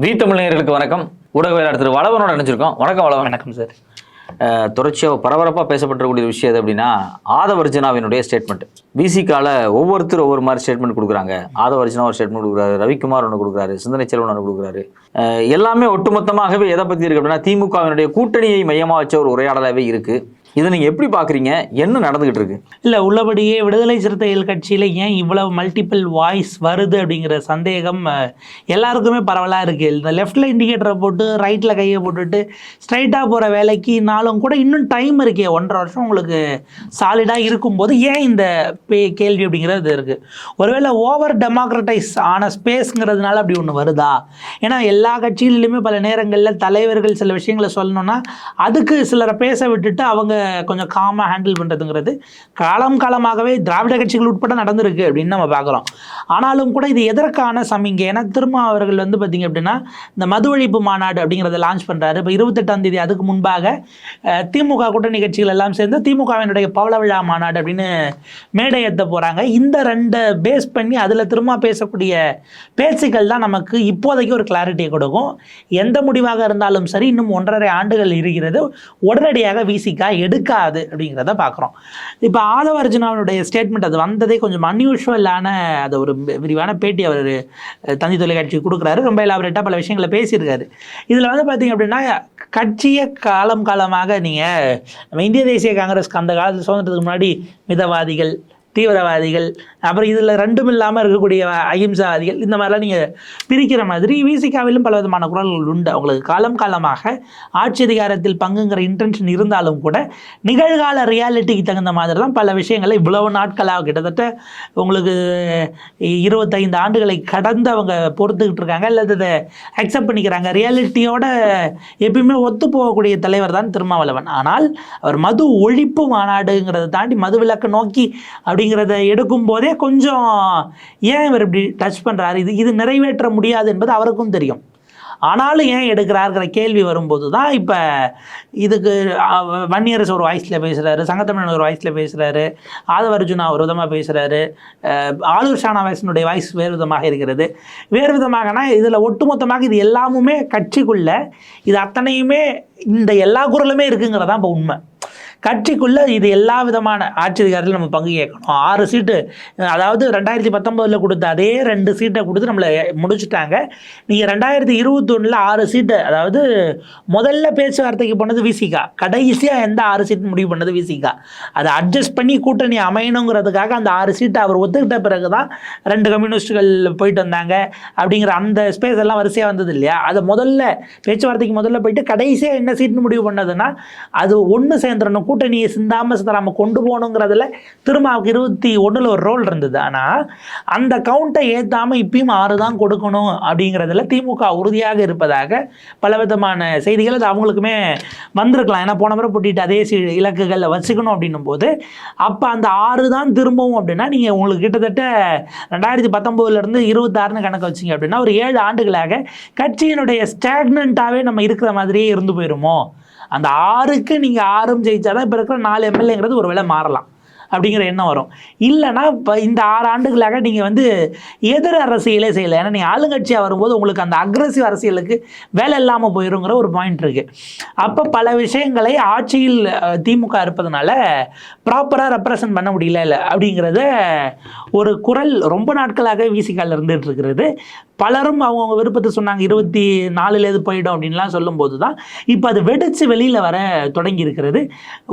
We தமிழர்களுக்கு வணக்கம். ஊடகவியலாளர் திரு வளவனோட நினைச்சிருக்கோம். வணக்கம் வளவன். வணக்கம் சார். தொடர்ச்சியாக பரபரப்பாக பேசப்பட்டிருக்கூடிய விஷயம் எது அப்படின்னா, ஆதவர்ஜனாவினுடைய ஸ்டேட்மெண்ட். விசிகால ஒவ்வொருத்தர் ஒவ்வொரு மாதிரி ஸ்டேட்மெண்ட் கொடுக்குறாங்க. ஆதவர்ஜனா ஒரு ஸ்டேட்மெண்ட் கொடுக்குறாரு, ரவிக்குமார் ஒன்று கொடுக்குறாரு, சிந்தனை செல்வன் ஒன்று கொடுக்குறாரு. எல்லாமே ஒட்டுமொத்தமாகவே எதை பற்றி இருக்கு அப்படின்னா, திமுகவினுடைய கூட்டணியை மையமாக வச்ச ஒரு உரையாடலாகவே இருக்குது. இதை நீங்கள் எப்படி பார்க்குறீங்க? என்ன நடந்துகிட்டு இருக்கு? இல்லை, உள்ளபடியே விடுதலை சிறுத்தைகள் கட்சியில் ஏன் இவ்வளவு மல்டிபிள் வாய்ஸ் வருது அப்படிங்கிற சந்தேகம் எல்லாருக்குமே பரவலாக இருக்குது. இந்த லெஃப்டில் இண்டிகேட்டரை போட்டு ரைட்டில் கையை போட்டுட்டு ஸ்ட்ரைட்டாக போகிற வேலைக்கு நாளும் கூட இன்னும் டைம் இருக்கே, 1.5 வருஷம் உங்களுக்கு சாலிடாக இருக்கும்போது ஏன் இந்த கேள்வி அப்படிங்கிறது இருக்குது. ஒருவேளை ஓவர் டெமோக்ரட்டைஸ் ஆன ஸ்பேஸ்ங்கிறதுனால அப்படி ஒன்று வருதா? ஏன்னா எல்லா கட்சிகளிலுமே பல நேரங்களில் தலைவர்கள் சில விஷயங்களை சொல்லணும்னா அதுக்கு சிலரை பேச விட்டுட்டு அவங்க கொஞ்சம் காமாக ஹேண்டில் பண்ணுறதுங்கிறது காலமாகவே திராவிட கட்சிகள் உட்பட நடந்திருக்கு அப்படின்னு நம்ம பார்க்குறோம். ஆனாலும் கூட இது எதற்கான சமிங்கை? ஏன்னா திரும்ப அவர்கள் வந்து பார்த்திங்க அப்படின்னா இந்த மது ஒழிப்பு மாநாடு அப்படிங்கிறத லான்ச் பண்ணுறாரு. இப்போ 28ஆம் தேதி அதுக்கு முன்பாக திமுக கூட்டணி கட்சிகள் எல்லாம் சேர்ந்து திமுகவினுடைய பவள விழா மாநாடு அப்படின்னு மேடை ஏற்ற போகிறாங்க. இந்த 2 பேஸ் பண்ணி அதில் திரும்ப பேசக்கூடிய பேச்சுக்கள் தான் நமக்கு இப்போதைக்கு ஒரு கிளாரிட்டியை கொடுக்கும். எந்த முடிவாக இருந்தாலும் சரி, இன்னும் 1.5 ஆண்டுகள் இருக்கிறது, உடனடியாக விசிகா எடுக்காது அப்படிங்கிறத பார்க்குறோம். இப்போ ஆதவர்ஜனாவுடைய ஸ்டேட்மெண்ட் அது வந்ததே கொஞ்சம் அன்யூஷுவலான, அது ஒரு விரிவான பேட்டி அவர் தந்தி தொலைக்காட்சி கொடுக்குறாரு. ரொம்ப எலாபரேட்டாக பல விஷயங்களை பேசியிருக்காரு. இதில் வந்து பார்த்திங்க அப்படின்னா, கட்சியை காலமாக நீங்கள் நம்ம இந்திய தேசிய காங்கிரஸ்க்கு அந்த காலத்தில் சுதந்திரத்துக்கு முன்னாடி மிதவாதிகள், தீவிரவாதிகள், அப்புறம் இதில் ரெண்டும் இல்லாமல் இருக்கக்கூடிய அகிம்சாவாதிகள், இந்த மாதிரிலாம் நீங்கள் பிரிக்கிற மாதிரி விசிகாவிலும் பல விதமான குரல்கள் உண்டு. அவங்களுக்கு காலமாக ஆட்சி அதிகாரத்தில் பங்குங்கிற இன்டென்ஷன் இருந்தாலும் கூட நிகழ்கால ரியாலிட்டிக்கு தகுந்த மாதிரி தான் பல விஷயங்களை இவ்வளவு நாட்களாக கிட்டத்தட்ட உங்களுக்கு 25 ஆண்டுகளை கடந்து அவங்க பொறுத்துக்கிட்டு இருக்காங்க, இல்லை இதை அக்செப்ட் பண்ணிக்கிறாங்க. ரியாலிட்டியோட எப்பயுமே ஒத்து போகக்கூடிய தலைவர் தான் திருமாவளவன். ஆனால் அவர் மது ஒழிப்பு மாநாடுங்கிறத தாண்டி மது விலக்கு நோக்கி அப்படிங்கிறத எடுக்கும் போதே கொஞ்சம் ஏன் இவர் இப்படி டச் பண்ணுறாரு, இது நிறைவேற்ற முடியாது என்பது அவருக்கும் தெரியும். ஆனாலும் ஏன் எடுக்கிறாருங்கிற கேள்வி வரும்போது தான் இப்போ இதுக்கு வன்னியரசு ஒரு வாய்ஸில் பேசுகிறாரு, சங்கத்தமிழன் ஒரு வாய்ஸில் பேசுகிறாரு, ஆதவர்ஜுனா ஒரு விதமாக பேசுகிறாரு, ஆலூர் ஷானவாஸினுடைய வாய்ஸ் வேறு விதமாக இருக்கிறது. வேறு விதமாகனா இதில் ஒட்டுமொத்தமாக இது எல்லாமுமே கட்சிக்குள்ளே இது அத்தனையுமே இந்த எல்லா குரலுமே இருக்குங்கிறதான் இப்போ உண்மை. கட்சிக்குள்ளே இது எல்லா விதமான ஆட்சி அதிகாரத்தில் நம்ம பங்கு கேட்கணும். 6 சீட்டு, அதாவது 2019 கொடுத்த அதே 2 சீட்டை கொடுத்து நம்மளை முடிச்சுட்டாங்க. நீங்கள் 2021 6 சீட்டு, அதாவது முதல்ல பேச்சுவார்த்தைக்கு போனது விசிகா, கடைசியாக எந்த 6 சீட்டு முடிவு பண்ணது விசிகா. அதை அட்ஜஸ்ட் பண்ணி கூட்டணி அமையணுங்கிறதுக்காக அந்த 6 சீட்டை அவர் ஒத்துக்கிட்ட பிறகு தான் 2 கம்யூனிஸ்டுகள் போயிட்டு வந்தாங்க அப்படிங்கிற அந்த ஸ்பேஸ் எல்லாம் வரிசையாக வந்தது இல்லையா. அதை முதல்ல பேச்சுவார்த்தைக்கு முதல்ல போயிட்டு கடைசியாக என்ன சீட்னு முடிவு பண்ணதுன்னா அது ஒன்று சேர்ந்துடணும், கூட்டணியை சிந்தாமல் சிந்தாமல் கொண்டு போகணுங்கிறதுல திருமாவுக்கு 21 ஒரு ரோல் இருந்தது. ஆனால் அந்த கவுண்டை ஏற்றாமல் இப்பயும் 6 தான் கொடுக்கணும் அப்படிங்கிறதுல திமுக உறுதியாக இருப்பதாக பலவிதமான செய்திகள் அது அவங்களுக்குமே வந்திருக்கலாம். ஏன்னா போன முறை போட்டிட்டு அதே இலக்குகளில் வச்சுக்கணும் அப்படின்னும் போது அப்போ அந்த 6 தான் திரும்பவும் அப்படின்னா நீங்கள் உங்களுக்கு கிட்டத்தட்ட 2019 26ன்னு கணக்கு வச்சிங்க அப்படின்னா ஒரு 7 ஆண்டுகளாக கட்சியினுடைய ஸ்டாக்னண்ட்டாகவே நம்ம இருக்கிற மாதிரியே இருந்து போயிருமோ. அந்த 6க்கு நீங்கள் 6 ஜெயிச்சாதான் இப்போ இருக்கிற 4 எம்எல்ஏங்கிறது ஒரு வேளை மாறலாம் அப்படிங்கிற எண்ணம் வரும். இல்லைனா இப்போ இந்த 6 ஆண்டுகளாக நீங்கள் வந்து எதிர் அரசியலே செய்யலை. ஏன்னா நீங்கள் ஆளுங்கட்சியாக வரும்போது உங்களுக்கு அந்த அக்ரெசிவ் அரசியலுக்கு வேலை இல்லாமல் போயிருங்கிற ஒரு பாயிண்ட் இருக்குது. அப்போ பல விஷயங்களை ஆட்சியில் திமுக இருப்பதனால ப்ராப்பராக ரெப்ரசன்ட் பண்ண முடியல இல்லை அப்படிங்கிறத ஒரு குரல் ரொம்ப நாட்களாக விசிகாவில் இருந்துகிட்டு இருக்கிறது. பலரும் அவங்கவுங்க விருப்பத்தை சொன்னாங்க, 24 போயிடும் அப்படின்லாம் சொல்லும்போது தான் இப்போ அது வெடித்து வெளியில் வர தொடங்கி இருக்கிறது.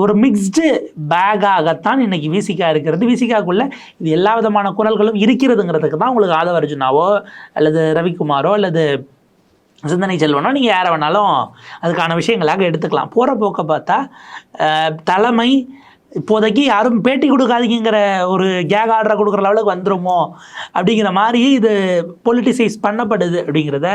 ஒரு மிக்ஸ்டு பேக்காகத்தான் இன்றைக்கி விசிகா இருக்கிறது. விசிகாக்குள்ளே இது எல்லா விதமான குரல்களும் இருக்கிறதுங்கிறதுக்கு தான் உங்களுக்கு ஆதவர்ஜுனாவோ அல்லது ரவிக்குமாரோ அல்லது சிந்தனை செல்வனோ நீங்கள் யாரை வேணாலும் அதுக்கான விஷயங்களாக எடுத்துக்கலாம். போகிற போக்க பார்த்தா தலைமை இப்போதைக்கு யாரும் பேட்டி கொடுக்காதீங்கிற ஒரு கேக் ஆர்டரை கொடுக்குற லெவலுக்கு வந்துருமோ அப்படிங்கிற மாதிரி இது பொலிட்டிசைஸ் பண்ணப்படுது அப்படிங்கிறத.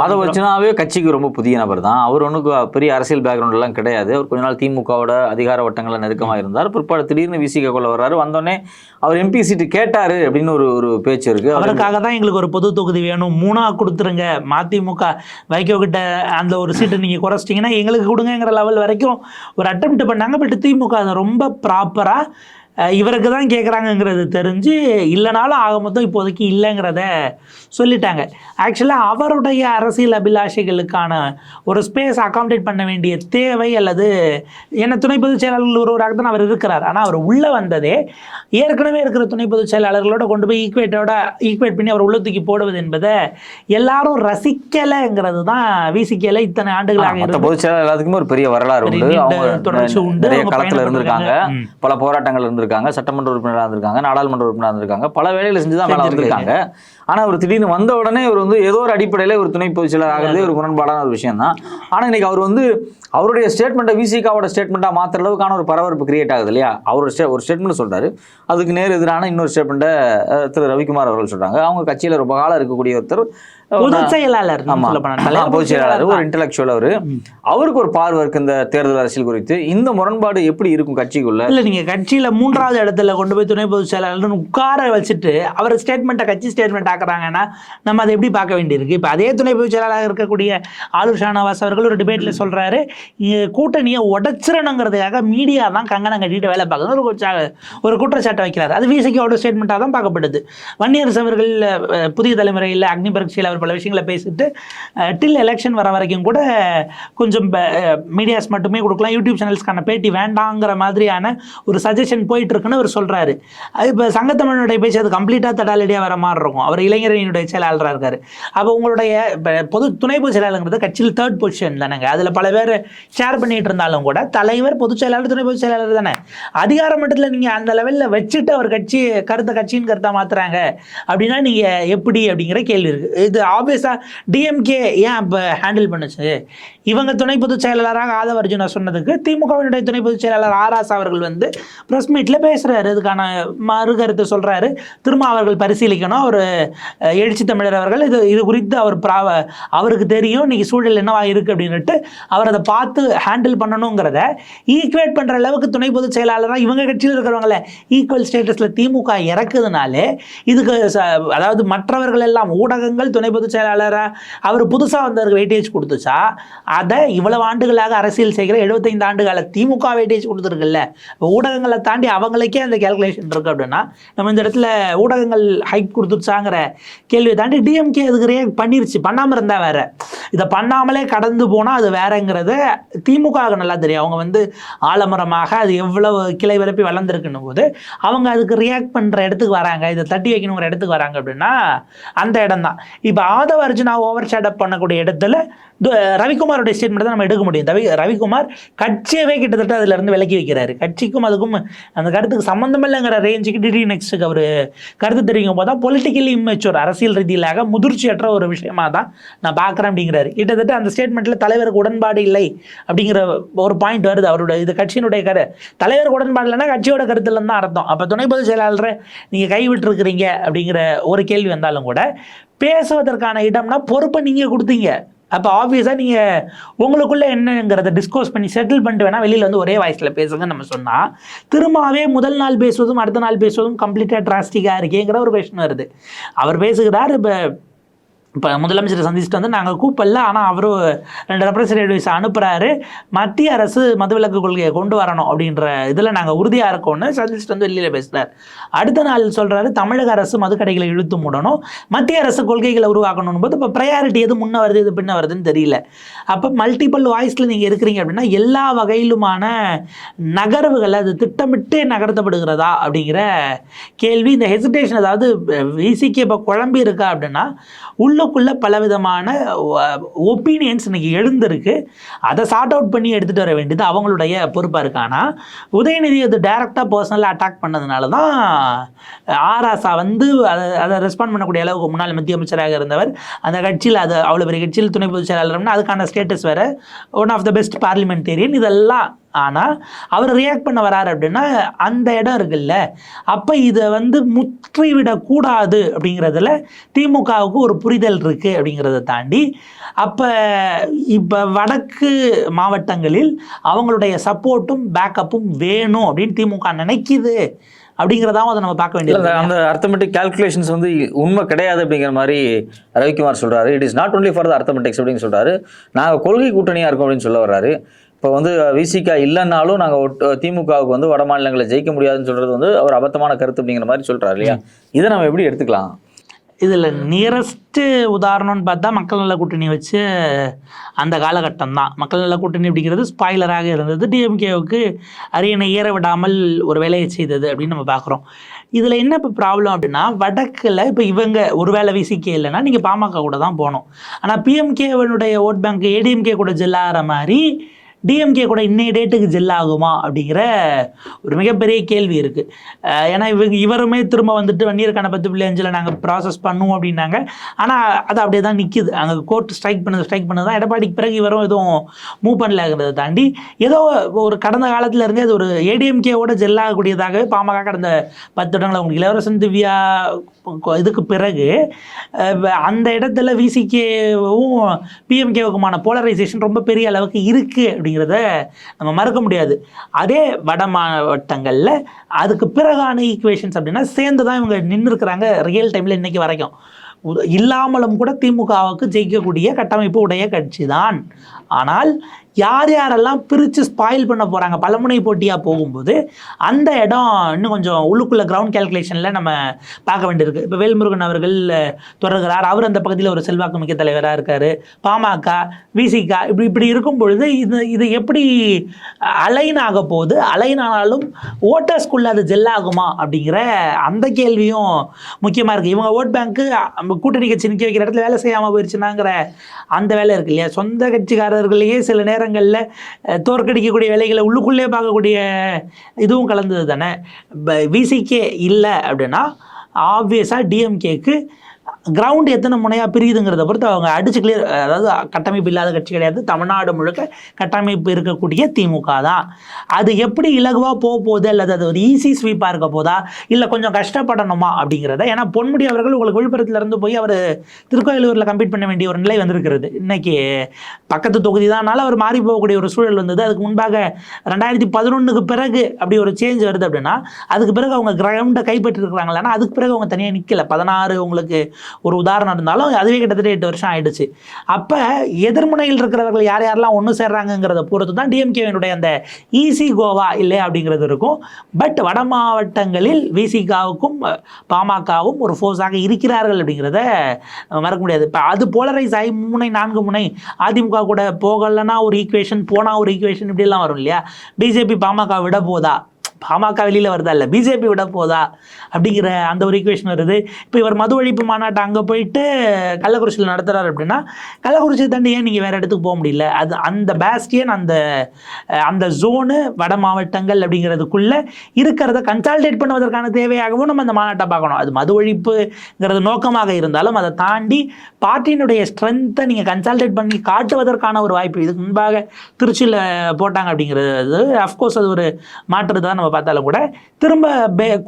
ஆதவர்ஜனாவே கட்சிக்கு ரொம்ப புதிய நபர் தான். அவர் ஒன்றுக்கு பெரிய அரசியல் பேக்ரவுண்டெல்லாம் கிடையாது. அவர் கொஞ்ச நாள் திமுகவோட அதிகார வட்டங்களில் நெருக்கமாக இருந்தார். பிற்பாடு திடீர்னு விசிகாக்குள்ள வர்றாரு. வந்தோடனே அவர் எம்பி சீட்டு கேட்டார் அப்படின்னு ஒரு பேச்சு இருக்குது. அவருக்காக தான் எங்களுக்கு ஒரு பொது தொகுதி வேணும், 3ஆ கொடுத்துருங்க, மதிமுக வைகோ கிட்ட அந்த ஒரு சீட்டை நீங்கள் குறைச்சிட்டிங்கன்னா எங்களுக்கு கொடுங்கிற லெவல் வரைக்கும் ஒரு அட்டெம்ப்ட் பண்ணாங்க. பட் திமுக ரொம்ப ப்ராப்பராக இவருக்கு தான் கேட்குறாங்கங்கிறது தெரிஞ்சு இல்லைனாலும் ஆக மொத்தம் இப்போதைக்கு இல்லைங்கிறத சொல்லிட்டாங்க. ஆக்சுவலாக அவருடைய அரசியல் அபிலாஷைகளுக்கான ஒரு ஸ்பேஸ் அகாமடேட் பண்ண வேண்டிய தேவை அல்லது என்ன துணை பொதுச் செயலாளர்கள் ஒருவராக தான் அவர் இருக்கிறார். ஆனால் அவர் உள்ளே வந்ததே ஏற்கனவே இருக்கிற துணை பொதுச் செயலாளர்களோட கொண்டு போய் ஈக்குவேட் பண்ணி அவர் உள்ள தூக்கி போடுவது என்பதை எல்லாரும் ரசிக்கலைங்கிறது தான் விசிகேல இத்தனை ஆண்டுகளாக பொதுச் செயலாளர் எல்லாத்துக்குமே ஒரு பெரிய வரலாறு உண்டு. தொடர்ச்சி உண்டு. நிறைய களத்தில் இருந்திருக்காங்க, பல போராட்டங்கள் இருந்திருக்காங்க, சட்டமன்ற உறுப்பினராக இருந்திருக்காங்க, நாடாளுமன்ற உறுப்பினராக இருந்திருக்காங்க, பல வேலைகளை செஞ்சுதான் மேலே வந்திருக்காங்க. ஆனால் அவர் திடீர்னு வந்த உடனே இவர் வந்து ஏதோ ஒரு அடிப்படையில் ஒரு துணை பொதுச் செயலர் ஆகிறது ஒரு முரண்பாடான ஒரு விஷயம் தான். ஆனால் இன்னைக்கு அவர் வந்து அவருடைய ஸ்டேட்மெண்ட்டை விசிகாவோட ஸ்டேட்மெண்ட்டாக மாற்றுற அளவுக்கான ஒரு பரபரப்பு கிரியேட் ஆகுது இல்லையா? அவர் ஒரு ஸ்டேட்மெண்ட் சொல்றாரு, அதுக்கு நேர் எதிரான இன்னொரு ஸ்டேட்மெண்ட்டை திரு ரவிக்குமார் அவர்கள் சொல்றாங்க. அவங்க கட்சியில் ரொம்ப காலம் இருக்கக்கூடிய ஒருத்தர், பொதுச் செயலாளர், பொதுச் செயலாளர், ஒரு இன்டலெக்சுவல். அவருக்கு ஒரு பார்வை இருக்கு இந்த தேர்தல் அரசியல் குறித்து. இந்த முரண்பாடு எப்படி இருக்கும் கட்சிக்குள்ள? இல்ல, நீங்க கட்சியில 3வது இடத்துல கொண்டு போய் துணை பொதுச் செயலாளர் உட்கார வச்சுட்டு அவர் ஸ்டேட்மெண்ட்டை கட்சி ஸ்டேட்மெண்ட் ஆக்குறாங்கன்னா நம்ம அதை எப்படி பார்க்க வேண்டியிருக்கு? இப்போ அதே துணை பொதுச் செயலாளராக இருக்கக்கூடிய ஆளுர் ஷானவாஸ் அவர்கள் ஒரு டிபேட்ல சொல்றாரு, கூட்டணியை உடைச்சிடணுங்கிறதுக்காக மீடியா தான் கங்கணம் கட்டிட்டு வேலை பார்க்கணும் ஒரு குற்றச்சாட்டை வைக்கிறார். அது விசிகாவோட ஸ்டேட்மெண்ட்டாக தான் பார்க்கப்படுது. வன்னியரசு அவர்கள் புதிய தலைமுறையில் அக்னி பரீட்சையில் பல விஷயங்களை பேசிட்டு டில் எலெக்ஷன் வர வரைக்கும் கூட கொஞ்சம் மீடியாஸ் மட்டுமே கொடுக்கலாம், யூடியூப் சேனல்ஸ்க்கான பேட்டி வேண்டாங்கிற மாதிரியான ஒரு சஜஷன் போயிட்டு இருக்குன்னு அவர் சொல்றாரு. இப்போ சங்கத்தமிழனுடைய பேச்சு அது கம்ப்ளீட்டாக தடாலடியாக வர மாதிரி இருக்கும். அவர் இளைஞரணியுடைய செயலாளராக இருக்காரு. அப்போ உங்களுடைய துணை பொதுச் செயலாளருங்கிறது கட்சியில் 3rd பொசிஷன் தானேங்க. அதில் பல பேர் ஷேர் பண்ணிட்டு இருந்தாலும் கூட தலைவர், பொதுச் செயலாளர், துணை பொதுச் செயலாளர் தானே. அதிகார மட்டத்தில் நீங்கள் அந்த லெவலில் வச்சுட்டு அவர் கட்சியின் கருத்தை மாத்துறாங்க அப்படின்னா நீங்கள் எப்படி அப்படிங்கிற கேள்வி இருக்கு. இது ஆப்வியஸாக டிஎம்கே ஏன் அப்போ ஹேண்டில் பண்ணுச்சு? இவங்க துணை பொதுச் செயலாளராக ஆதவ அர்ஜுனா சொன்னதுக்கு திமுகவினுடைய துணை பொதுச் செயலாளர் ஆராஸ் அவர்கள் வந்து ப்ரெஸ் மீட்டில் பேசுகிறாரு, அதுக்கான மறுகருத்து சொல்கிறாரு. திரும்ப அவர்கள் பரிசீலிக்கணும். அவர் எழுச்சி தமிழர் அவர்கள் இது குறித்து அவருக்கு தெரியும் இன்னைக்கு சூழல் என்னவா இருக்குது அப்படின்ட்டு அவர் அதை பார்த்து ஹேண்டில் பண்ணணுங்கிறத ஈக்குவேட் பண்ணுற அளவுக்கு துணை பொதுச் செயலாளராக இவங்க கட்சியில் இருக்கிறவங்கள ஈக்குவல் ஸ்டேட்டஸில் திமுக இறக்குதுனாலே இதுக்கு அதாவது மற்றவர்கள் எல்லாம் ஊடகங்கள் துணை பொதுச் செயலாளராக அவர் புதுசாக வந்தவருக்கு வெயிட்டேஜ் கொடுத்துச்சா, அதை இவ்வளவு ஆண்டுகளாக அரசியல் செய்கிற 75 ஆண்டுகால திமுக வெயிட்டேஜ் கொடுத்துருக்குல்ல. ஊடகங்களை தாண்டி அவங்களுக்கே அந்த கேல்குலேஷன் இருக்கு அப்படின்னா நம்ம இந்த இடத்துல ஊடகங்கள் ஹைப் கொடுத்துச்சாங்கிற கேள்வியை தாண்டி டிஎம்கே அதுக்கு ரியாக்ட் பண்ணிருச்சு. பண்ணாமல் இருந்தால் வேற, இதை பண்ணாமலே கடந்து போனால் அது வேறங்கிறத திமுக நல்லா தெரியும். அவங்க வந்து ஆலமரமாக அது எவ்வளவு கிளை விரப்பி வளர்ந்துருக்குன்னும் போது அவங்க அதுக்கு ரியாக்ட் பண்ணுற இடத்துக்கு வராங்க, இதை தட்டி வைக்கணுங்கிற இடத்துக்கு வராங்க அப்படின்னா அந்த இடம் தான். இப்போ ஆதவ அர்ஜுனா ஓவர் ஷேடப் பண்ணக்கூடிய இடத்துல ரவிக்குமாரோட ஸ்டேட்மெண்ட் தான் நம்ம எடுக்க முடியும். ரவிக்குமார் கட்சியவே கிட்டத்தட்ட அதுல இருந்து விலக்கி வைக்கிறாரு. கட்சிக்கும் அதுக்கும் அந்த கருத்துக்கு சம்பந்தம் இல்லைங்கிற ரேஞ்சுக்கு டிடி நெக்ஸ்ட்டுக்கு அவர் கருத்து தெரிவிக்கும் போது தான் பொலிட்டிக்கலி இம்மெச்சூர், அரசியல் ரீதியிலாக முதிர்ச்சியற்ற ஒரு விஷயமா தான் நான் பார்க்குறேன் அப்படிங்கிறாரு. கிட்டத்தட்ட அந்த ஸ்டேட்மெண்ட்டில் தலைவருக்கு உடன்பாடு இல்லை அப்படிங்கிற ஒரு பாயிண்ட் வருது. அவருடைய இது கட்சியினுடைய தலைவருக்கு உடன்பாடு இல்லைன்னா கட்சியோட கருத்துலன்னு தான் அர்த்தம். அப்போ துணை பொதுச் செயலாளரை நீங்கள் கைவிட்டுருக்கிறீங்க அப்படிங்கிற ஒரு கேள்வி வந்தாலும் கூட பேசுவதற்கான இடம்னா பொறுப்பை நீங்கள் கொடுத்தீங்க. அப்போ ஆப்வியஸாக நீங்கள் உங்களுக்குள்ளே என்னங்கிறத டிஸ்கோஸ் பண்ணி செட்டில் பண்ணிட்டு வேணால் வெளியில் வந்து ஒரே வாய்ஸில் பேசுங்கன்னு நம்ம சொன்னால் திரும்பவே முதல் நாள் பேசுவதும் அடுத்த நாள் பேசுவதும் கம்ப்ளீட்டாக டிராஸ்டிக்காக இருக்கேங்கிற ஒரு கொஸ்டின் வருது. அவர் பேசுகிறார், இப்போ முதலமைச்சரை சந்திச்சுட்டு வந்து நாங்கள் கூப்பிடல, ஆனால் அவரும் 2 ரெப்ரஸன்டேட்டிவ்ஸ் அனுப்புகிறாரு, மத்திய அரசு மதுவிலக்கு கொள்கையை கொண்டு வரணும் அப்படின்ற இதில் நாங்கள் உறுதியாக இருக்கோன்னு சந்திச்சுட்டு வந்து வெளியில் பேசுகிறார். அடுத்த நாள் சொல்கிறாரு தமிழக அரசு மதுக்கடைகளை இழுத்து மூடணும், மத்திய அரசு கொள்கைகளை உருவாக்கணும் போது இப்போ ப்ரையாரிட்டி எது முன்ன வருது எது பின்ன வருதுன்னு தெரியல. அப்போ மல்டிபிள் வாய்ஸில் நீங்கள் இருக்கிறீங்க அப்படின்னா எல்லா வகையிலுமான நகர்வுகள் அது திட்டமிட்டு நகர்த்தப்படுகிறதா அப்படிங்கிற கேள்வி, இந்த ஹெசிடேஷன், அதாவது விசிக்கு இப்போ குழம்பி இருக்கா அப்படின்னா உள்ளுக்குள்ள பலவிதமான ஒப்பீனியன்ஸ் இன்னைக்கு எழுந்திருக்கு. அதை சார்ட் அவுட் பண்ணி எடுத்துகிட்டு வர வேண்டியது அவங்களுடைய பொறுப்பாக இருக்கு. ஆனால் உதயநிதி அது டைரெக்டாக பர்சனலாக அட்டாக் பண்ணதுனால தான் ஆராசா வந்து அதை ரெஸ்பாண்ட் பண்ணக்கூடிய அளவுக்கு முன்னாள் மத்திய அமைச்சராக இருந்தவர், அந்த கட்சியில் அது அவ்வளோ பெரிய கட்சியில் துணை பொதுச் செயலாளர்னா அதுக்கான ஸ்டேட்டஸ் வேறு, one of the best parliamentarian, இதெல்லாம். ஆனால் அவர் ரியாக்ட் பண்ண வராரு அப்படின்னா அந்த இடம் இருக்குல்ல, அப்போ இதை வந்து முற்றிவிடக்கூடாது அப்படிங்கிறதுல திமுகவுக்கு ஒரு புரிதல் இருக்குது அப்படிங்கிறத தாண்டி அப்போ இப்போ வடக்கு மாவட்டங்களில் அவங்களுடைய சப்போர்ட்டும் பேக்கப்பும் வேணும் அப்படின்னு திமுக நினைக்குது அப்படிங்கிறதாவும் அதை நம்ம பார்க்க வேண்டியது. அந்த அர்த்தமெட்டிக் கால்குலேஷன்ஸ் வந்து உண்மை கிடையாது அப்படிங்கிற மாதிரி ரவிக்குமார் சொல்கிறாரு. It is not only for the arithmetics அப்படின்னு சொல்கிறாரு. நாங்கள் கொள்கை கூட்டணியாக இருக்கோம் அப்படின்னு சொல்ல வர்றாரு. இப்போ வந்து விசிகா இல்லைன்னாலும் நாங்கள் திமுகவுக்கு வந்து வட மாநிலங்களை ஜெயிக்க முடியாதுன்னு சொல்கிறது வந்து அவர் அபத்தமான கருத்து அப்படிங்கிற மாதிரி சொல்கிறாரு இல்லையா? இதை நம்ம எப்படி எடுத்துக்கலாம்? இதில் நியரஸ்ட்டு உதாரணம்னு பார்த்தா மக்கள் நல கூட்டணி வச்சு அந்த காலகட்டம் தான். மக்கள் நல கூட்டணி அப்படிங்கிறது ஸ்பாய்லராக இருந்தது, டிஎம்கேவுக்கு அரியணை ஏற விடாமல் ஒரு வேலையை செய்தது அப்படின்னு நம்ம பார்க்குறோம். இதில் என்ன இப்போ ப்ராப்ளம் அப்படின்னா, வடக்கில் இப்போ இவங்க ஒரு வேளை விசிகே இல்லைன்னா நீங்கள் பாமக கூட தான் போகணும். ஆனால் பிஎம்கேவனுடைய ஓட் பேங்க் ஏடிஎம்கே கூட ஜெல்லாகிற மாதிரி டிஎம்கே கூட இன்னைய டேட்டுக்கு ஜெல் ஆகுமா அப்படிங்கிற ஒரு மிகப்பெரிய கேள்வி இருக்குது. ஏன்னா இவருமே திரும்ப வந்துட்டு வன்னியருக்கான 10.5 நாங்கள் ப்ராசஸ் பண்ணுவோம் அப்படின்னாங்க. ஆனால் அது அப்படியே தான் நிற்கிது. அங்கே கோர்ட் ஸ்ட்ரைக் பண்ணது தான். எடப்பாடிக்கு பிறகு இவரும் எதுவும் மூவ் பண்ணலாங்கிறத தாண்டி ஏதோ ஒரு கடந்த காலத்தில் இருந்தே அது ஒரு ஏடிஎம்கேவோட ஜெல் ஆகக்கூடியதாகவே பாமக கடந்த 10 இடங்களை உங்களுக்கு இளவரசன் திவ்யா இதுக்கு பிறகு அந்த இடத்துல விசிகேவும் பிஎம்கேவுக்குமான போலரைசேஷன் ரொம்ப பெரிய அளவுக்கு இருக்குது அப்படிங்கிறத நம்ம மறக்க முடியாது. அதே வட மாவட்டங்களில் அதுக்கு பிறகான ஈக்குவேஷன்ஸ் அப்படின்னா சேர்ந்து தான் இவங்க நின்று இருக்கிறாங்க ரியல் டைமில் இன்னைக்கு வரைக்கும். இல்லாமலும் கூட திமுகவுக்கு ஜெயிக்கக்கூடிய கட்டமைப்பு உடைய கட்சி தான். ஆனால் யார் யாரெல்லாம் பிரித்து ஸ்பாயில் பண்ண போகிறாங்க பலமுனை போட்டியாக போகும்போது அந்த இடம் இன்னும் கொஞ்சம் உள்ளுக்குள்ளே கிரவுண்ட் கேல்குலேஷனில் நம்ம பார்க்க வேண்டியிருக்கு. இப்போ வேல்முருகன் அவர்கள் தொடர்கிறார், அவர் அந்த பகுதியில் ஒரு செல்வாக்கு மிக்க தலைவராக இருக்கார். பாமக விசிகா இப்படி இருக்கும் பொழுது இது எப்படி அலைன் ஆக போகுது, அலைன் ஆனாலும் ஓட்டர்ஸ்குள்ளே அது ஜெல்லாகுமா அப்படிங்கிற அந்த கேள்வியும் முக்கியமாக இருக்குது. இவங்க ஓட் பேங்க்கு கூட்டணி கட்சி நிற்க வைக்கிற இடத்துல வேலை செய்யாமல் போயிடுச்சுனாங்கிற அந்த வேலை இருக்கு இல்லையா. சொந்த கட்சிக்காரர்களையே சில நேரங்களில் தோற்கடிக்கக்கூடிய வேலைகளை உள்ளுக்குள்ளே பார்க்கக்கூடிய இதுவும் கலந்தது தானே. விசிகே இல்லை அப்படின்னா ஆப்வியஸாக டிஎம்கேக்கு கிரவுண்ட் எத்தனை முனையாக பிரியுதுங்கிறத பொறுத்து அவங்க அடிச்சு கிளியர். அதாவது கட்டமைப்பு இல்லாத கட்சி கிடையாது, தமிழ்நாடு முழுக்க கட்டமைப்பு இருக்கக்கூடிய திமுக தான். அது எப்படி இலகுவாக போகுது அல்லது அது ஒரு ஈஸி ஸ்வீப்பாக இருக்க போதா இல்லை கொஞ்சம் கஷ்டப்படணுமா அப்படிங்கிறத. ஏன்னா பொன்முடி அவர்கள் உங்களுக்கு விழுப்புரத்துலேருந்து போய் அவர் திருக்கோயிலூரில் கம்பீட் பண்ண வேண்டிய ஒரு நிலை வந்திருக்கிறது. இன்னைக்கு பக்கத்து தொகுதி தானால அவர் மாறி போகக்கூடிய ஒரு சூழல் வந்தது. அதுக்கு முன்பாக 2011க்கு பிறகு அப்படி ஒரு சேஞ்ச் வருது அப்படின்னா அதுக்கு பிறகு அவங்க கிரவுண்டை கைப்பற்றிருக்கிறாங்களா, அதுக்கு பிறகு அவங்க தனியாக நிற்கல. 16 உங்களுக்கு ஒரு உதாரணம் இருந்தாலும் அதுவே கிட்டத்தட்ட 8 வருஷம் ஆயிடுச்சு. அப்போ எதிர்முனையில் இருக்கிறவர்கள் யார் யாரெல்லாம் ஒன்று சேர்றாங்கிறத பொறுத்து தான் டிஎம்கேவினுடைய அந்த ஈசி கோவா இல்லை அப்படிங்கிறது இருக்கும். பட் வட மாவட்டங்களில் விசிகாவுக்கும் பாமகவும் ஒரு ஃபோர்ஸாக இருக்கிறார்கள் அப்படிங்கிறத மறக்க முடியாது. இப்போ அது போலரைஸ் ஆகி 3-4 முனை அதிமுக கூட போகலைன்னா ஒரு ஈக்குவேஷன், போனால் ஒரு ஈக்குவேஷன் இப்படிலாம் வரும் இல்லையா. பிஜேபி பாமக விட போதா, பாமக வெளியில் வருதா இல்லை பிஜேபி விட போதா அப்படிங்கிற அந்த ஒரு ஈக்குவேஷன் வருது. இப்போ இவர் மது ஒழிப்பு மாநாட்டை அங்கே போயிட்டு கள்ளக்குறிச்சியில் நடத்துகிறார் அப்படின்னா கள்ளக்குறிச்சியை தாண்டி ஏன் நீங்கள் வேறு இடத்துக்கு போக முடியல. அது அந்த பேஸ்டியன் அந்த ஜோனு வட மாவட்டங்கள் அப்படிங்கிறதுக்குள்ளே இருக்கிறத கன்சால்டேட் பண்ணுவதற்கான தேவையாகவும் நம்ம அந்த மாநாட்டை பார்க்கணும். அது மது ஒழிப்புங்கிறது நோக்கமாக இருந்தாலும் அதை தாண்டி பார்ட்டியினுடைய ஸ்ட்ரென்த்தை நீங்கள் கன்சால்டேட் பண்ணி காட்டுவதற்கான ஒரு வாய்ப்பு இதுக்கு முன்பாக திருச்சியில் போட்டாங்க அப்படிங்கிறது. அஃப்கோர்ஸ் அது ஒரு மாற்று தான். நம்ம பார்த்தாலும் கூட திரும்ப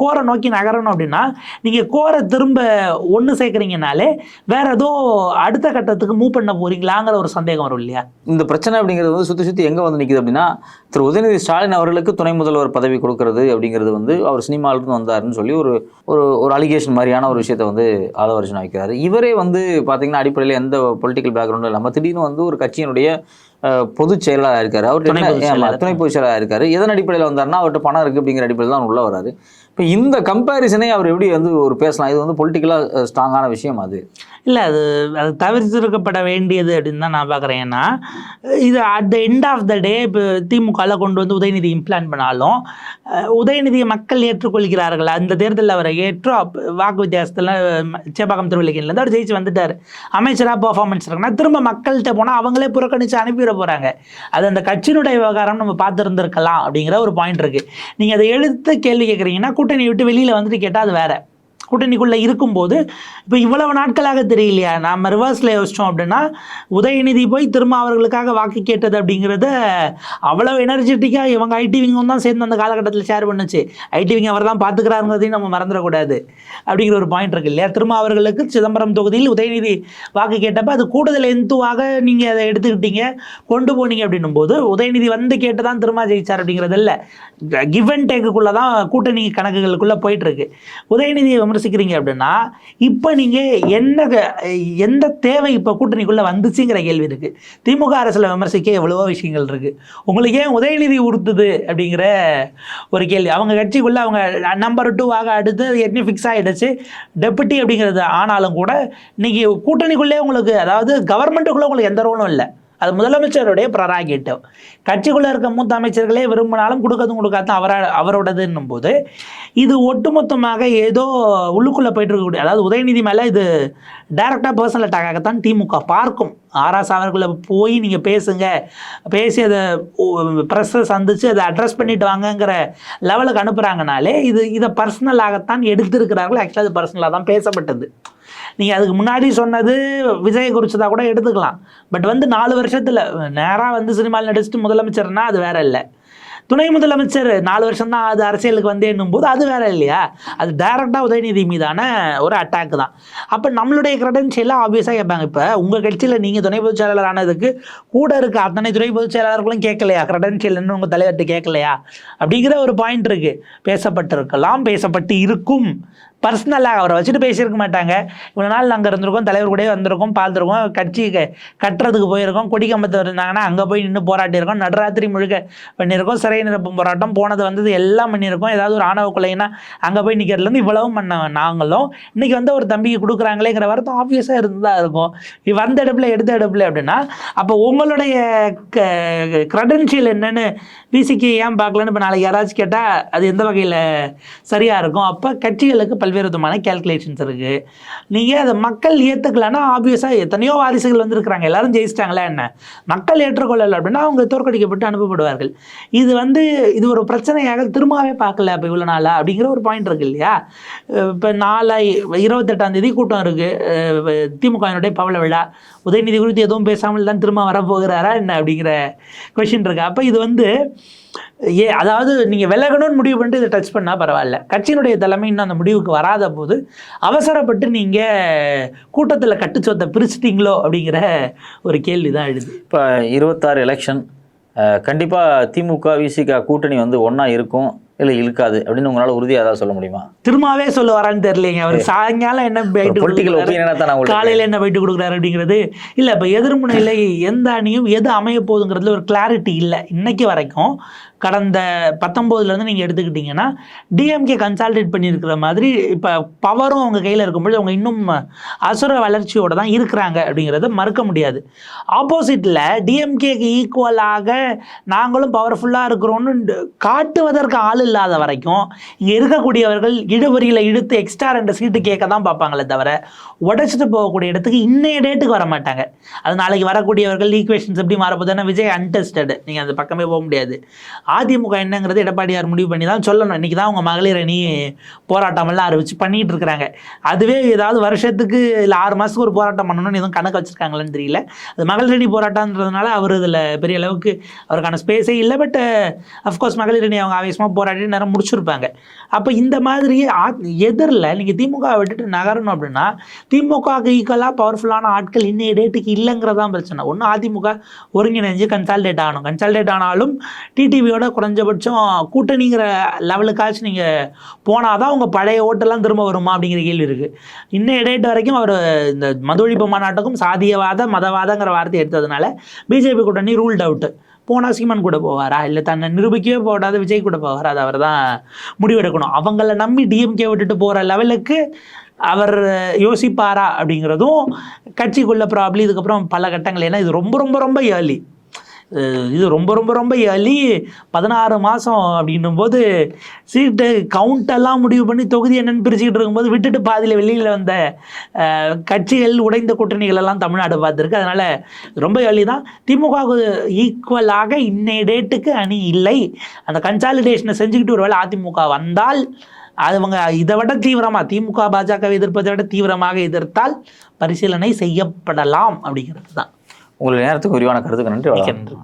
கோரை நோக்கி நகரணும் அப்படின்னா நீங்கள் கோரை திரும்ப ஒன்று சேர்க்குறீங்கனாலே வேற ஏதோ அடுத்த கட்டத்துக்கு மூவ் பண்ண போறீங்களாங்கிற ஒரு சந்தேகம் வரும் இல்லையா. இந்த பிரச்சனை அப்படிங்கிறது வந்து சுற்றி எங்கே வந்து நிற்குது அப்படின்னா, திரு உதயநிதி ஸ்டாலின் அவர்களுக்கு துணை முதல்வர் பதவி கொடுக்கறது அப்படிங்கிறது வந்து அவர் சினிமாவிலிருந்து வந்தாருன்னு சொல்லி ஒரு ஒரு அலிகேஷன் மாதிரியான ஒரு விஷயத்தை வந்து ஆதவர்ஜுனா வைக்கிறாரு. இவரே வந்து பார்த்தீங்கன்னா அடிப்படையில் எந்த பொலிட்டிக்கல் பேக்ரவுண்டும் இல்லாமல் திடீர்னு வந்து ஒரு கட்சியினுடைய பொதுச் செயலாளராக இருக்காரு. அவர் துணை பொதுச் செயலாளராக இருக்காரு. எதன் அடிப்படையில் வந்தாருன்னா அவர்கிட்ட பணம் இருக்குது அப்படிங்கிற அடிப்படையில் தான் உள்ள வராரு. இப்போ இந்த கம்பேரிசனை அவர் எப்படி வந்து ஒரு பேசலாம்? இது வந்து பொலிட்டிக்கலாக ஸ்ட்ராங்கான விஷயம் அது இல்லை. அது தவிர்த்திருக்கப்பட வேண்டியது அப்படின்னு தான் நான் பார்க்குறேன். ஏன்னா இது at the end of the day இப்போ திமுகவில் கொண்டு வந்து உதயநிதி இம்ப்ளான் பண்ணாலும் உதயநிதியை மக்கள் ஏற்றுக்கொள்கிறார்கள். அந்த தேர்தலில் அவரை வாக்கு வித்தியாசத்தில் சேப்பாக்கம் திருவள்ளிக்கேணிலேருந்து அவர் ஜெயிச்சு வந்துட்டார். அமைச்சராக பர்ஃபார்மன்ஸ் இருக்குன்னா திரும்ப மக்கள்கிட்ட போனால் அவங்களே புறக்கணித்து அனுப்பிவிட போகிறாங்க. அது அந்த கட்சியினுடைய விவகாரம் நம்ம பார்த்துருந்துருக்கலாம் அப்படிங்கிற ஒரு பாயிண்ட் இருக்குது. நீங்கள் அதை எழுத்து கேள்வி கேட்குறீங்கன்னா கூட்டணி விட்டு வெளியில் வந்துட்டு கேட்டால் அது வேறு. கூட்டணிக்குள்ளே இருக்கும்போது இப்போ இவ்வளவு நாட்களாக தெரியலையா, நம்ம ரிவர்ஸில் யோசித்தோம் அப்படின்னா உதயநிதி போய் திரும்ப அவர்களுக்காக வாக்கு கேட்டது அப்படிங்கிறத அவ்வளவு எனர்ஜெட்டிக்காக இவங்க ஐடிவிங்கும் தான் சேர்ந்து அந்த காலகட்டத்தில் ஷேர் பண்ணுச்சு. ஐடிவிங் அவர் தான் பார்த்துக்கிறாருங்கிறதையும் நம்ம மறந்துடக்கூடாது அப்படிங்கிற ஒரு பாயிண்ட் இருக்கு இல்லையா. திரும்ப அவர்களுக்கு சிதம்பரம் தொகுதியில் உதயநிதி வாக்கு கேட்டப்போ அது கூடுதல் எந்துவாக நீங்கள் அதை எடுத்துக்கிட்டீங்க கொண்டு போனீங்க அப்படின்னும் போது உதயநிதி வந்து கேட்டு தான் திரும்ப ஜெயிச்சார் அப்படிங்கிறது இல்லை. கிவ் அண்ட் டேக்குள்ளே தான் கூட்டணி கணக்குகளுக்குள்ளே போயிட்டுருக்கு. உதயநிதியை விமர்சிக்கிறீங்க அப்படின்னா இப்போ நீங்கள் எந்த தேவை இப்போ கூட்டணிக்குள்ளே வந்துச்சுங்கிற கேள்வி இருக்குது. திமுக அரசில் விமர்சிக்க எவ்வளவோ விஷயங்கள் இருக்குது. உங்களுக்கு ஏன் உதயநிதி உறுத்துது அப்படிங்கிற ஒரு கேள்வி. அவங்க கட்சிக்குள்ளே அவங்க நம்பர் 2 அடுத்து ஏற்கனவே ஃபிக்ஸ் ஆகிடுச்சு டெபுட்டி அப்படிங்கிறது. ஆனாலும் கூட இன்னைக்கு கூட்டணிக்குள்ளே உங்களுக்கு, அதாவது கவர்மெண்ட்டுக்குள்ளே உங்களுக்கு எந்த ரோலும் இல்லை. அது முதலமைச்சருடைய ப்ரராகேட்டிவ். கட்சிக்குள்ளே இருக்க மூத்த அமைச்சர்களே விரும்பினாலும் கொடுக்காதும் அவரோடதுன்னும் போது இது ஒட்டுமொத்தமாக ஏதோ உள்ளுக்குள்ளே போயிட்டு இருக்கக்கூடிய, அதாவது உதயநிதி மேலே இது டைரெக்டாக பர்சனல் அட்டாக்காகத்தான் திமுக பார்க்கும். ஆர்எஸ் அவர்களை போய் நீங்கள் பேசி அதை ப்ரெஸ்ஸை சந்தித்து அதை அட்ரஸ் பண்ணிட்டு வாங்கங்கிற லெவலுக்கு அனுப்புகிறாங்கனாலே இதை பர்சனலாகத்தான் எடுத்திருக்கிறார்கள். ஆக்சுவலாக அது பர்சனலாக தான் பேசப்பட்டது. நீங்கள் அதுக்கு முன்னாடி சொன்னது விஜய் குறிச்சதா கூட எடுத்துக்கலாம். பட் 4 வருஷத்தில் நேராக சினிமாவில் நடிச்சுட்டு முதலமைச்சர்னா அது வேற இல்லை. துணை முதலமைச்சர் 4 வருஷம் தான் அது அரசியலுக்கு என்னும் போது அது வேற இல்லையா? அது டைரெக்டாக உதயநிதி மீதான ஒரு அட்டாக் தான். அப்போ நம்மளுடைய கிரெடென்ஷியலாக ஆப்வியஸாக கேட்பாங்க. இப்போ உங்கள் கட்சியில் நீங்கள் துணை பொதுச் செயலாளர் ஆனதுக்கு கூட இருக்க அத்தனை துணை பொதுச் செயலாளர்களும் கேட்கலையா? கிரெடென்ஷியல் இன்னும் உங்கள் தலைவர்கிட்ட கேட்கலையா? அப்படிங்கிற ஒரு பாயிண்ட் இருக்குது. பேசப்பட்டிருக்கலாம், பேசப்பட்டு இருக்கும். பர்சனலாக அவரை வச்சுட்டு பேசியிருக்க மாட்டாங்க. இவ்வளோ நாள் நாங்கள் இருந்திருக்கோம், தலைவர் கூட வந்திருக்கோம், பார்த்துருக்கோம், கட்சி கட்டுறதுக்கு போயிருக்கோம், கொடி கம்பத்து இருந்தாங்கன்னா அங்கே போய் நின்று போராட்டியிருக்கோம், நடுராத்திரி முழுக்க பண்ணியிருக்கோம், சிறை நிரப்பும் போராட்டம் போனது எல்லாம் பண்ணியிருக்கோம். ஏதாவது ஒரு ஆணவ கொலைன்னா அங்கே போய் நிற்கிறதுலேருந்து இவ்வளவும் பண்ண நாங்களும் இன்றைக்கி ஒரு தம்பிக்கு கொடுக்குறாங்களேங்கிற வருத்தம் ஆப்வியஸாக இருந்து தான் இருக்கும். வந்த இடத்துல எடுத்த இடத்துல அப்படின்னா அப்போ உங்களுடைய கிரெடென்ஷியல் என்னன்னு விசிக்கு ஏன் பார்க்கலன்னு இப்போ நாளைக்கு யாராச்சும் கேட்டால் அது எந்த வகையில் சரியாக இருக்கும்? அப்போ கட்சிகளுக்கு பல்வேறு விதமான கேல்குலேஷன்ஸ் இருக்குது. நீங்கள் அதை மக்கள் ஏற்றுக்கலன்னா ஆப்வியஸாக எத்தனையோ வாரிசுகள் வந்திருக்கிறாங்க, எல்லாரும் ஜெயிச்சிட்டாங்களா என்ன? மக்கள் ஏற்றுக்கொள்ளலை அப்படின்னா அவங்க தோற்கடிக்கப்பட்டு அனுப்பப்படுவார்கள். இது ஒரு பிரச்சனையாக திரும்பவே பார்க்கல இப்போ இவ்வளோ நாளா அப்படிங்கிற ஒரு பாயிண்ட் இருக்குது இல்லையா? இப்போ 28ஆம் தேதி கூட்டம் இருக்குது, திமுகவினுடைய பவள விழா. உதயநிதி குறித்து எதுவும் பேசாமல் தான் திரும்ப வரப்போகிறாரா என்ன அப்படிங்கிற கொஷின் இருக்குது. அப்போ இது அதாவது நீங்கள் விலகணும்னு முடிவு பண்ணிட்டு இதை டச் பண்ணால் பரவாயில்ல. கட்சியினுடைய தலைமை இன்னும் அந்த முடிவுக்கு வராத போது அவசரப்பட்டு நீங்கள் கூட்டத்தில் கட்டுச்சொத்தை பிரிச்சிட்டிங்களோ அப்படிங்கிற ஒரு கேள்வி தான் எழுது. இப்போ 26 எலெக்ஷன் கண்டிப்பாக திமுக விசிக கூட்டணி ஒன்றா இருக்கும் இல்லை இருக்காது அப்படின்னு உங்களால் உறுதியாக ஏதாவது சொல்ல முடியுமா? திரும்பவே சொல்ல வரான்னு தெரியலைங்க. அவர் சாயங்காலம் என்ன பைட்டு காலையில் என்ன பைட்டு கொடுக்குறாரு அப்படிங்கிறது இல்லை. இப்போ எதிர்முனையில் எந்த அணியும் எது அமைய போகுதுங்கிறதுல ஒரு கிளாரிட்டி இல்லை இன்னைக்கு வரைக்கும். கடந்த 19 நீங்கள் எடுத்துக்கிட்டிங்கன்னா டிஎம்கே கன்சால்டேட் பண்ணியிருக்கிற மாதிரி இப்போ பவரும் அவங்க கையில் இருக்கும்போது அவங்க இன்னும் அசுர வளர்ச்சியோடு தான் இருக்கிறாங்க அப்படிங்கிறத மறுக்க முடியாது. ஆப்போசிட்டில் டிஎம்கேக்கு ஈக்குவலாக நாங்களும் பவர்ஃபுல்லாக இருக்கிறோன்னு காட்டுவதற்கு ஆள் இல்லாத வரைக்கும் இங்கே இருக்கக்கூடியவர்கள் இழுவரியில் இழுத்து எக்ஸ்ட்ரா 2 சீட்டு கேட்க தான் பார்ப்பாங்களே தவிர உடைச்சிட்டு போகக்கூடிய இடத்துக்கு இன்னைய டேட்டுக்கு வர மாட்டாங்க. அது நாளைக்கு வரக்கூடியவர்கள் ஈக்குவேஷன்ஸ் எப்படி மாறப்போதுன்னா விஜய் அன்டெஸ்டட், நீங்கள் அந்த பக்கமே போக முடியாது. அதிமுக என்னங்கிறது எடப்பாடியார் முடிவு பண்ணி தான் சொல்லணும். இன்றைக்கி தான் அவங்க மகளிர் அணி போராட்டமெல்லாம் அறிவிச்சு பண்ணிகிட்டு இருக்கிறாங்க. அதுவே ஏதாவது வருஷத்துக்கு இல்லை 6 மாதத்துக்கு ஒரு போராட்டம் பண்ணணும்னு எதுவும் கணக்கு வச்சுருக்காங்களான்னு தெரியல. அது மகளிர் அணி போராட்டம்ன்றதுனால அவர் இதில் பெரிய அளவுக்கு அவருக்கான ஸ்பேஸே இல்லை. பட் அஃப்கோர்ஸ் மகளிர் அணி அவங்க ஆவேசமாக போராட்டி நேரம் முடிச்சிருப்பாங்க. அப்போ இந்த மாதிரி எதிரில் நீங்கள் திமுக விட்டுட்டு நகரணும் அப்படின்னா திமுகவுக்கு ஈக்குவலாக பவர்ஃபுல்லான ஆட்கள் இன்னைய டேட்டுக்கு இல்லைங்கிறதான் பிரச்சனை. ஒன்று அதிமுக ஒருங்கிணைஞ்சு கன்சால்டேட் ஆகணும். கன்சால்டேட் ஆனாலும் டிடிவியோட குறைஞ்சபட்சம் கூட்டணிங்கிற லெவலுக்காச்சும் நீங்கள் போனால் தான் உங்கள் பழைய ஓட்டெல்லாம் திரும்ப வருமா அப்படிங்கிற கேள்வி இருக்குது. இன்னைய டேட் வரைக்கும் அவர் இந்த மது ஒழிப்பு மாநாட்டுக்கும் சாதியவாத மதவாதங்கிற வார்த்தை எடுத்ததுனால பிஜேபி கூட்டணி ரூல்ட் அவுட்டு. போனால் சீமான் கூட போவாரா இல்லை தன்னை நிரூபிக்கவே போடாத விஜய் கூட போவாரா? அது அவர் தான் முடிவெடுக்கணும். அவங்கள நம்பி டிஎம்கே விட்டுட்டு போகிற லெவலுக்கு அவர் யோசிப்பாரா அப்படிங்கிறதும் கட்சிக்குள்ளே ப்ராப்ளி இதுக்கப்புறம் பல கட்டங்கள். ஏன்னா இது ரொம்ப ரொம்ப ரொம்ப ஏர்லி. இது ரொம்ப ரொம்ப ரொம்ப ஏர்லி. 16 மாதம் அப்படின்னும் போது சீட்டு கவுண்டெல்லாம் முடிவு பண்ணி தொகுதி என்னன்னு பிரிச்சுக்கிட்டு இருக்கும்போது விட்டுட்டு பாதியில் வெளியில் வந்த கட்சிகள் உடைந்த கூட்டணிகள் எல்லாம் தமிழ்நாடு பார்த்துருக்கு. அதனால் ரொம்ப ஏர்லி தான். திமுகவுக்கு ஈக்குவலாக இன்னைய டேட்டுக்கு அணி இல்லை. அந்த கன்சாலிடேஷனை செஞ்சுக்கிட்டு ஒரு வேளை அதிமுக வந்தால் அவங்க இதை விட தீவிரமாக திமுக பாஜக எதிர்ப்பதை விட தீவிரமாக எதிர்த்தால் பரிசீலனை செய்யப்படலாம் அப்படிங்கிறது தான். உங்களுடைய நேரத்துக்கு விரிவான கருத்துக்கு நன்றி.